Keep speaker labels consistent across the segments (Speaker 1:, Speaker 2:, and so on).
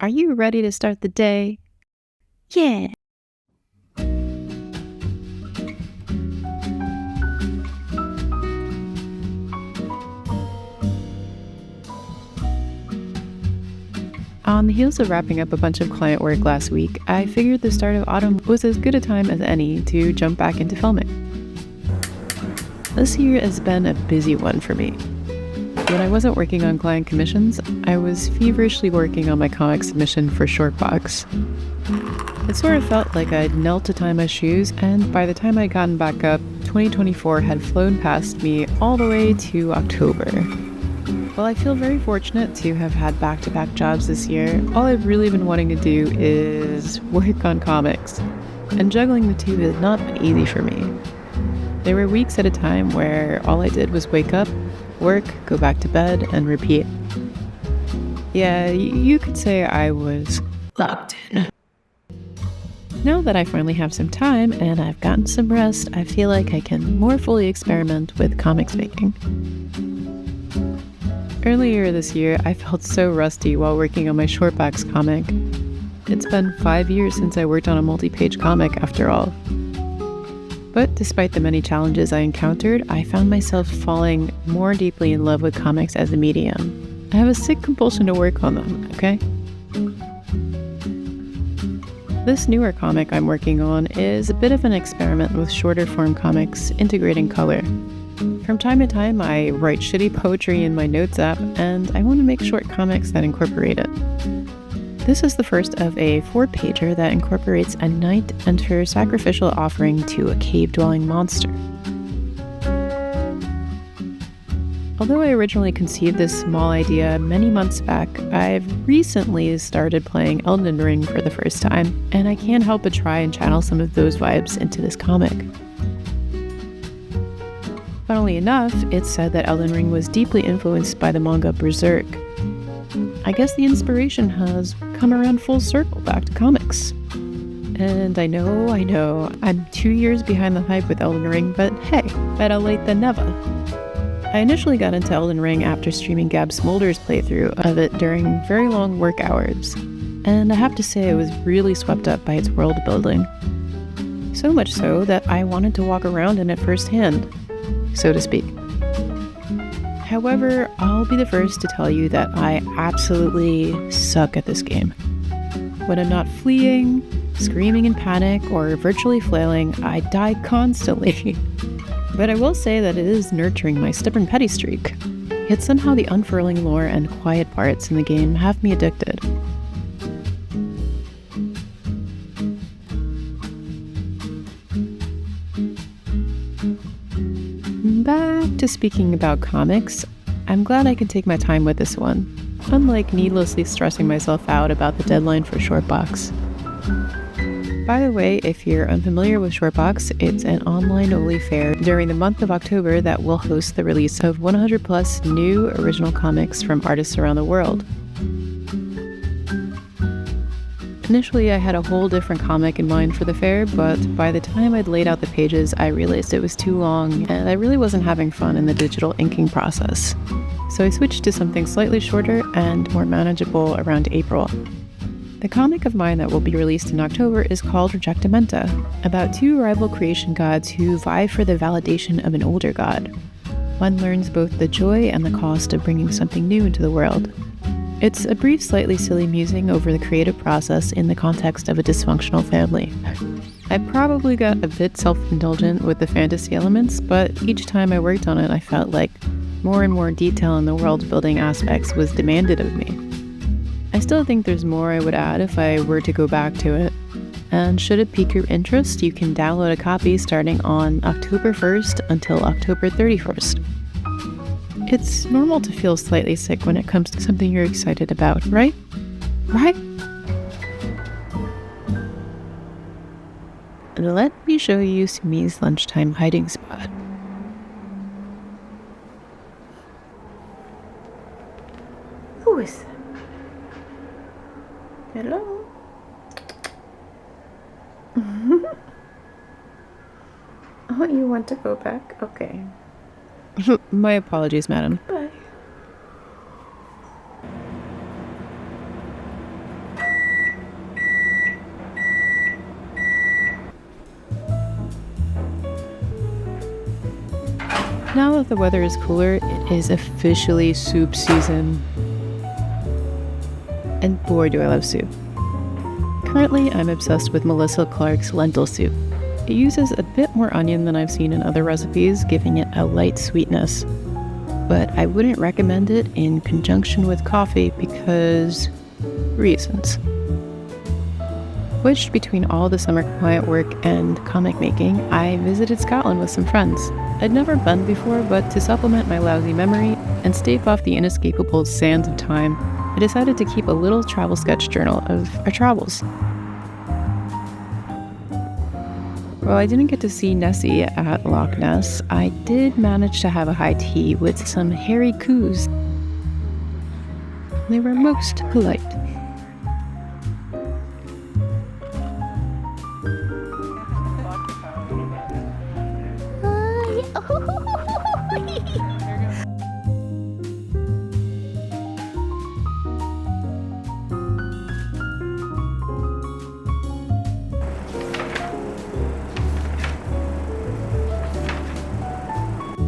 Speaker 1: Are you ready to start the day? Yeah! On the heels of wrapping up a bunch of client work last week, I figured the start of autumn was as good a time as any to jump back into filming. This year has been a busy one for me. When I wasn't working on client commissions, I was feverishly working on my comic submission for Shortbox. It sort of felt like I'd knelt to tie my shoes, and by the time I'd gotten back up, 2024 had flown past me all the way to October. While I feel very fortunate to have had back-to-back jobs this year, all I've really been wanting to do is work on comics. And juggling the two has not been easy for me. There were weeks at a time where all I did was wake up, work, go back to bed, and repeat. Yeah, you could say I was locked in. Now that I finally have some time and I've gotten some rest, I feel like I can more fully experiment with comics making. Earlier this year, I felt so rusty while working on my Shortbox comic. It's been 5 years since I worked on a multi-page comic, after all. But despite the many challenges I encountered, I found myself falling more deeply in love with comics as a medium. I have a sick compulsion to work on them, okay? This newer comic I'm working on is a bit of an experiment with shorter form comics integrating color. From time to time, I write shitty poetry in my notes app, and I want to make short comics that incorporate it. This is the first of a 4-pager that incorporates a knight and her sacrificial offering to a cave-dwelling monster. Although I originally conceived this small idea many months back, I've recently started playing Elden Ring for the first time, and I can't help but try and channel some of those vibes into this comic. Funnily enough, it's said that Elden Ring was deeply influenced by the manga Berserk. I guess the inspiration has come around full circle back to comics. And I know, I'm 2 years behind the hype with Elden Ring, but hey, better late than never. I initially got into Elden Ring after streaming Gab Smolder's playthrough of it during very long work hours, and I have to say I was really swept up by its world building. So much so that I wanted to walk around in it firsthand, so to speak. However, I'll be the first to tell you that I absolutely suck at this game. When I'm not fleeing, screaming in panic, or virtually flailing, I die constantly. But I will say that it is nurturing my stubborn petty streak. Yet somehow the unfurling lore and quiet parts in the game have me addicted. Back to speaking about comics, I'm glad I can take my time with this one, unlike needlessly stressing myself out about the deadline for Shortbox. By the way, if you're unfamiliar with Shortbox, it's an online-only fair during the month of October that will host the release of 100 plus new original comics from artists around the world. Initially, I had a whole different comic in mind for the fair, but by the time I'd laid out the pages, I realized it was too long, and I really wasn't having fun in the digital inking process. So I switched to something slightly shorter and more manageable around April. The comic of mine that will be released in October is called Rejectamenta, about 2 rival creation gods who vie for the validation of an older god. One learns both the joy and the cost of bringing something new into the world. It's a brief, slightly silly musing over the creative process in the context of a dysfunctional family. I probably got a bit self-indulgent with the fantasy elements, but each time I worked on it, I felt like more and more detail in the world-building aspects was demanded of me. I still think there's more I would add if I were to go back to it. And should it pique your interest, you can download a copy starting on October 1st until October 31st. It's normal to feel slightly sick when it comes to something you're excited about, right? Right? Let me show you Sumi's lunchtime hiding spot. Who is that? Hello? Oh, you want to go back? Okay. My apologies, madam. Bye. now that the weather is cooler, it is officially soup season. And boy, do I love soup. Currently, I'm obsessed with Melissa Clark's lentil soup. It uses a bit more onion than I've seen in other recipes, giving it a light sweetness. But I wouldn't recommend it in conjunction with coffee because reasons. Switched between all the summer client work and comic making, I visited Scotland with some friends. I'd never been before, but to supplement my lousy memory and stave off the inescapable sands of time, I decided to keep a little travel sketch journal of our travels. While I didn't get to see Nessie at Loch Ness, I did manage to have a high tea with some hairy coos. They were most polite.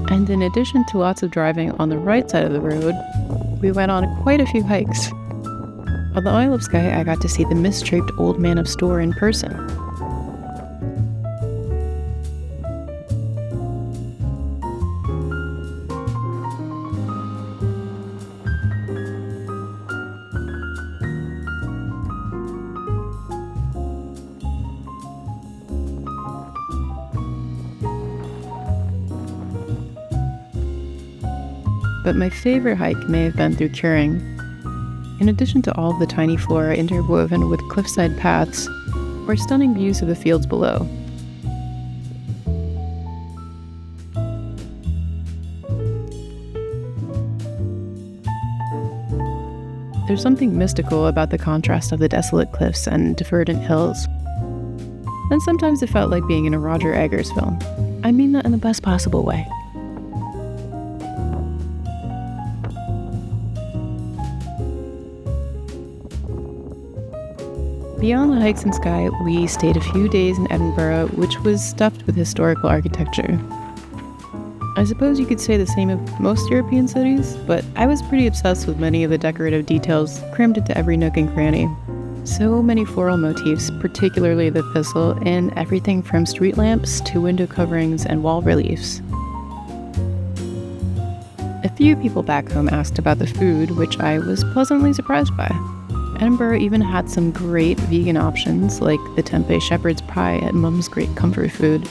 Speaker 1: And in addition to lots of driving on the right side of the road, we went on quite a few hikes. On the Isle of Skye, I got to see the mist-draped Old Man of Storr in person. But my favorite hike may have been through Curing. In addition to all of the tiny flora interwoven with cliffside paths, were stunning views of the fields below. There's something mystical about the contrast of the desolate cliffs and verdant hills. And sometimes it felt like being in a Roger Eggers film. I mean that in the best possible way. Beyond the hikes in Skye, we stayed a few days in Edinburgh, which was stuffed with historical architecture. I suppose you could say the same of most European cities, but I was pretty obsessed with many of the decorative details crammed into every nook and cranny. So many floral motifs, particularly the thistle, in everything from street lamps to window coverings and wall reliefs. A few people back home asked about the food, which I was pleasantly surprised by. Edinburgh even had some great vegan options, like the tempeh shepherd's pie at Mum's Great Comfort Food.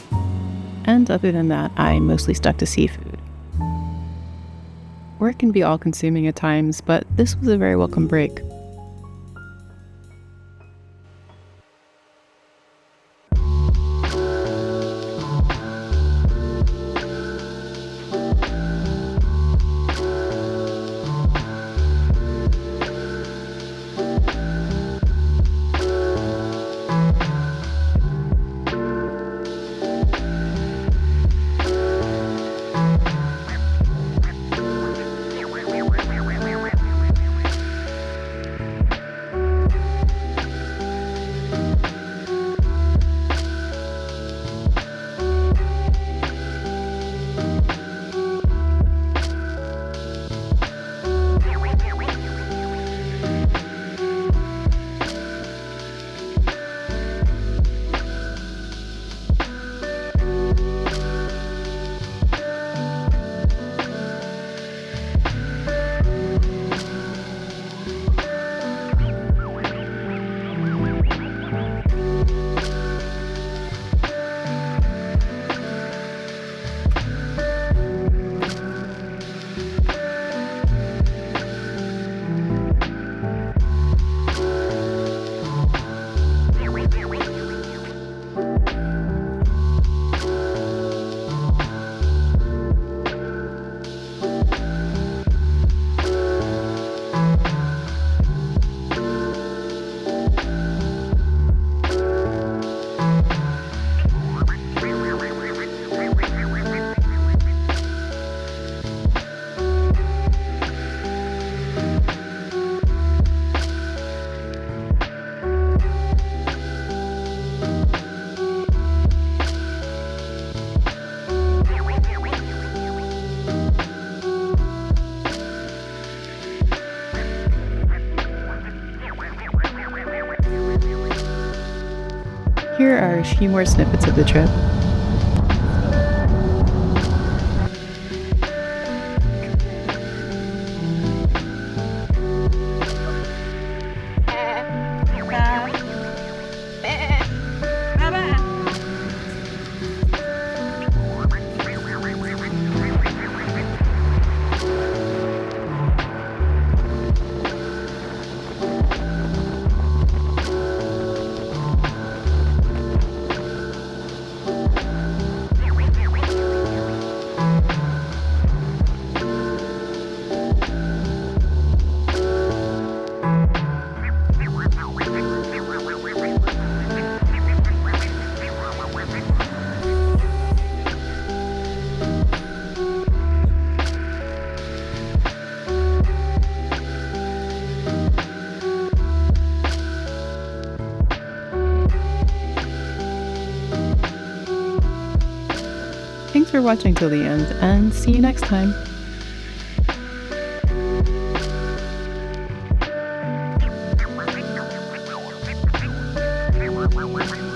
Speaker 1: And other than that, I mostly stuck to seafood. Work can be all-consuming at times, but this was a very welcome break. Here are a few more snippets of the trip. Thanks for watching till the end, and see you next time.
Speaker 2: Wow.